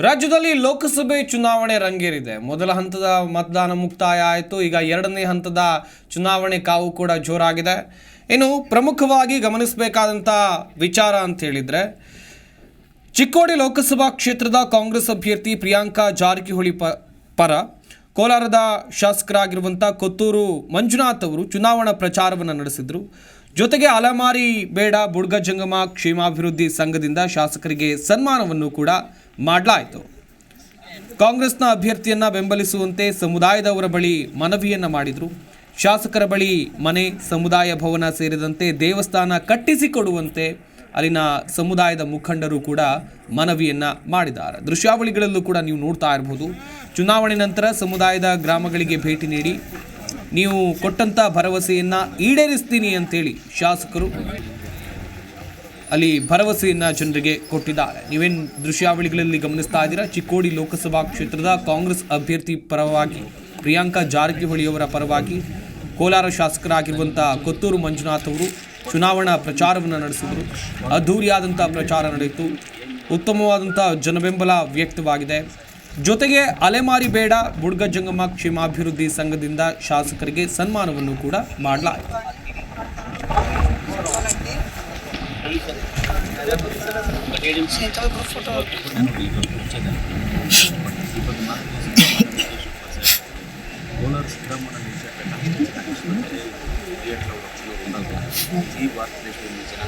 ರಾಜ್ಯದಲ್ಲಿ ಲೋಕಸಭೆ ಚುನಾವಣೆ ರಂಗೇರಿದೆ. ಮೊದಲ ಹಂತದ ಮತದಾನ ಮುಕ್ತಾಯ ಆಯಿತು. ಈಗ ಎರಡನೇ ಹಂತದ ಚುನಾವಣೆ ಕಾವು ಕೂಡ ಜೋರಾಗಿದೆ. ಇನ್ನು ಪ್ರಮುಖವಾಗಿ ಗಮನಿಸಬೇಕಾದಂಥ ವಿಚಾರ ಅಂತ ಹೇಳಿದರೆ, ಚಿಕ್ಕೋಡಿ ಲೋಕಸಭಾ ಕ್ಷೇತ್ರದ ಕಾಂಗ್ರೆಸ್ ಅಭ್ಯರ್ಥಿ ಪ್ರಿಯಾಂಕಾ ಜಾರಕಿಹೊಳಿ ಪರ ಕೋಲಾರದ ಶಾಸಕರಾಗಿರುವಂಥ ಕೊತ್ತೂರು ಮಂಜುನಾಥ್ ಅವರು ಚುನಾವಣಾ ಪ್ರಚಾರವನ್ನು ನಡೆಸಿದರು. ಜೊತೆಗೆ ಅಲೆಮಾರಿ ಬೇಡ ಬುಡ್ಗ ಜಂಗಮ ಕ್ಷೇಮಾಭಿವೃದ್ಧಿ ಸಂಘದಿಂದ ಶಾಸಕರಿಗೆ ಸನ್ಮಾನವನ್ನು ಕೂಡ ಮಾಡಲಾಯಿತು. ಕಾಂಗ್ರೆಸ್ನ ಅಭ್ಯರ್ಥಿಯನ್ನು ಬೆಂಬಲಿಸುವಂತೆ ಸಮುದಾಯದವರ ಬಳಿ ಮನವಿಯನ್ನು ಮಾಡಿದರು. ಶಾಸಕರ ಬಳಿ ಮನೆ, ಸಮುದಾಯ ಭವನ ಸೇರಿದಂತೆ ದೇವಸ್ಥಾನ ಕಟ್ಟಿಸಿಕೊಡುವಂತೆ ಅಲ್ಲಿನ ಸಮುದಾಯದ ಮುಖಂಡರು ಕೂಡ ಮನವಿಯನ್ನು ಮಾಡಿದ್ದಾರೆ. ದೃಶ್ಯಾವಳಿಗಳಲ್ಲೂ ಕೂಡ ನೀವು ನೋಡ್ತಾ ಇರಬಹುದು. ಚುನಾವಣೆ ನಂತರ ಸಮುದಾಯದ ಗ್ರಾಮಗಳಿಗೆ ಭೇಟಿ ನೀಡಿ ನೀವು ಕೊಟ್ಟಂಥ ಭರವಸೆಯನ್ನು ಈಡೇರಿಸ್ತೀನಿ ಅಂತೇಳಿ ಶಾಸಕರು ಅಲ್ಲಿ ಭರವಸೆಯನ್ನು ಜನರಿಗೆ ಕೊಟ್ಟಿದ್ದಾರೆ. ನೀವೇನು ದೃಶ್ಯಾವಳಿಗಳಲ್ಲಿ ಗಮನಿಸ್ತಾ ಇದ್ದೀರಾ, ಚಿಕ್ಕೋಡಿ ಲೋಕಸಭಾ ಕ್ಷೇತ್ರದ ಕಾಂಗ್ರೆಸ್ ಅಭ್ಯರ್ಥಿ ಪರವಾಗಿ ಪ್ರಿಯಾಂಕಾ ಜಾರಕಿಹೊಳಿಯವರ ಪರವಾಗಿ ಕೋಲಾರ ಶಾಸಕರಾಗಿರುವಂಥ ಕೊತ್ತೂರು ಮಂಜುನಾಥ್ ಅವರು ಚುನಾವಣಾ ಪ್ರಚಾರವನ್ನು ನಡೆಸಿದರು. ಅದ್ಧೂರಿಯಾದಂಥ ಪ್ರಚಾರ ನಡೆಯಿತು. ಉತ್ತಮವಾದಂಥ ಜನಬೆಂಬಲ ವ್ಯಕ್ತವಾಗಿದೆ. ಜೊತೆಗೆ ಅಲೆಮಾರಿ ಬೇಡ ಬುಡ್ಗ ಜಂಗಮ ಕ್ಷೇಮಾಭಿವೃದ್ಧಿ ಸಂಘದಿಂದ ಶಾಸಕರಿಗೆ ಸನ್ಮಾನವನ್ನು ಕೂಡ ಮಾಡಲಾಯಿತು. ಈ ಭಾರತ ದೇಶದಲ್ಲಿ ಜನ